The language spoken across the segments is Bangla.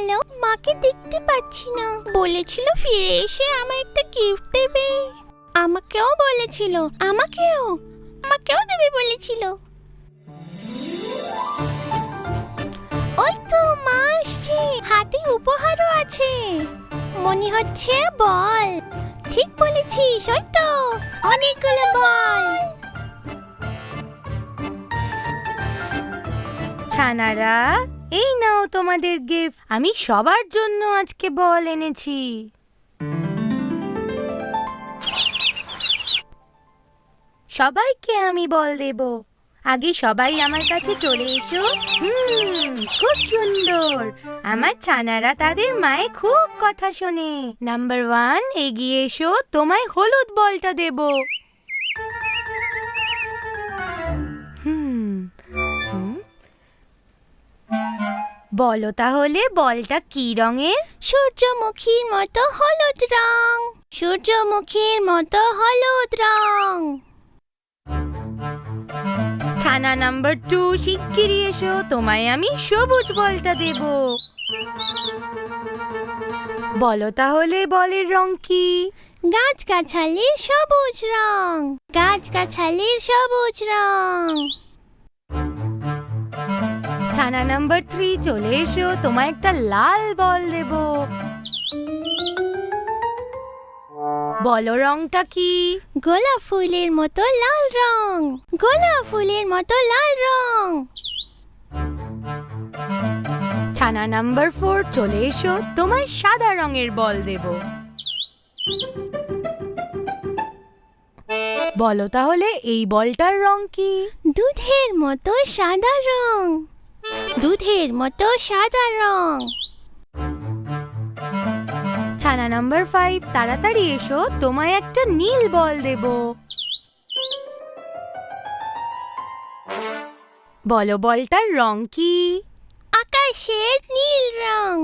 গেল? মাকে দেখতে পাচ্ছি না। বলেছিল ফিরে এসে আমায় একটা গিফট দেবে। আমাকেও বলেছিল, আমাকেও দেবে বলেছিল। ওই তো মা আসছে, হাতে উপহারও আছে। মনে হচ্ছে বল। ঠিক বলেছিস, ওই তো অনেকগুলো বল। ছানারা, এই নাও তোমাদের গিফট। আমি সবার জন্য আজকে বল এনেছি। সবাইকে আমি বল দেব। আগে সবাই আমার কাছে চলে এসো। খুব সুন্দর। আমার ছানারা তাদের মায়ে খুব কথা শোনে। নাম্বার 1, এগিয়ে এসো, তোমায় হলুদ বলটা দেব। বলো তাহলে বলটা কি রঙের? সূর্যমুখীর মতো হলুদ রং। সূর্যমুখীর মতো হলুদ রং। ছানা নাম্বার 2, শিগগিরই এসো, তোমায় আমি সবুজ বলটা দেব। বলো তাহলে বলের রং কি? গাছগাছালির সবুজ রং। গাছগাছালির সবুজ রং। ছানা নাম্বার 3, চলে এসো, তোমায় একটা লাল বল দেব। বলো রংটা কি? গোলাপ ফুলের মতো লাল রং। গোলাপ ফুলের মতো লাল রং। ছানা নাম্বার 4, চলে এসো, তোমায় সাদা রঙের বল দেব। বলো তাহলে এই বলটার রং কি? দুধের মতো সাদা রং। দুধের মতো সাদা রং। ছানা নাম্বার 5, তাড়াতাড়ি এসো, তোমায় একটা নীল বল দেব। বলো বলটার রং কি? আকাশের নীল রং।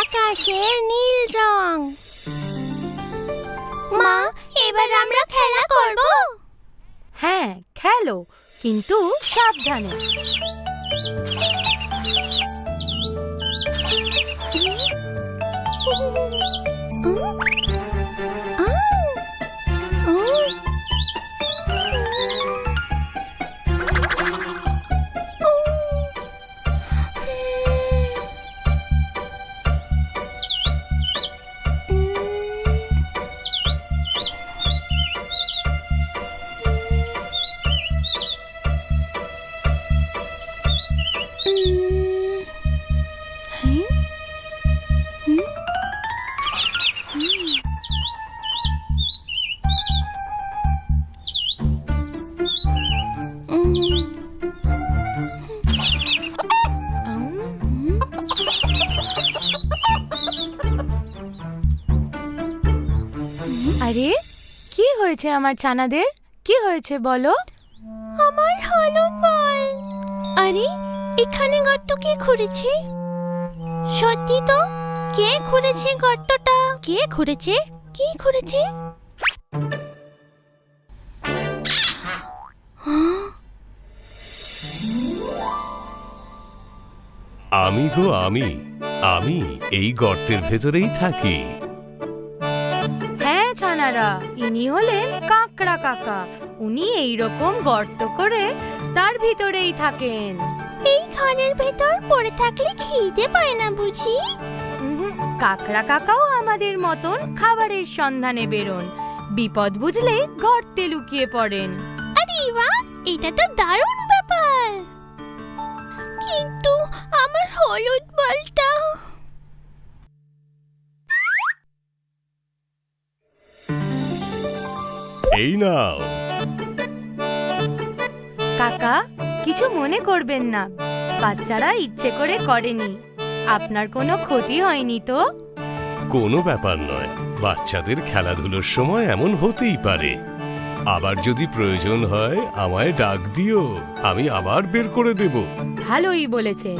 আকাশের নীল রং। মা, এবার আমরা খেলা করব? হ্যাঁ, খেলো, কিন্তু সাবধানে। আরে, কি হয়েছে আমার ছানাদের? কি হয়েছে বলো? আমার হলুদ বল। আরে, এখানে গর্ত কে খুঁড়েছে? সত্যি তো, কে খুঁড়েছে গর্তটা? কে খুঁড়েছে? কে খুঁড়েছে? আমি গো আমি, আমি এই গর্তের ভেতরেই থাকি। হ্যাঁ ছানারা, ইনি হলেন কাকড়া কাকা। উনি এইরকম গর্ত করে তার ভিতরেই থাকেন। এই ঘরের ভেতর পড়ে থাকলে খিদে পায় না বুঝি? কাকড়া কাকাও আমাদের মতন খাবারের সন্ধানে বেরোন। বিপদ বুঝলে গর্তে লুকিয়ে পড়েন। আরে বাহ, এটা তো দারুণ ব্যাপার। কিন্তু আমার হলুদ বলটা? এই নাও। কাকা, কিছু মনে করবেন না, বাচ্চারা ইচ্ছে করে করেনি। আপনার কোনো ক্ষতি হয়নি তো? কোনো ব্যাপার নয়, বাচ্চাদের খেলাধুলোর সময় এমন হতেই পারে। আবার যদি প্রয়োজন হয় আমায় ডাক দিও, আমি আবার বের করে দেব। ভালোই বলেছেন।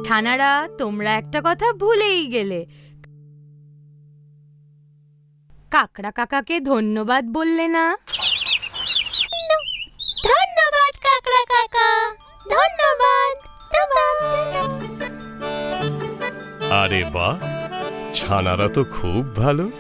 ছানারা, তোমরা একটা কথা ভুলেই গেলে। কাকড়া কাকাকে ধন্যবাদ বললে না? ধন্যবাদ। আরে বাহ, ছানারা তো খুব ভালো।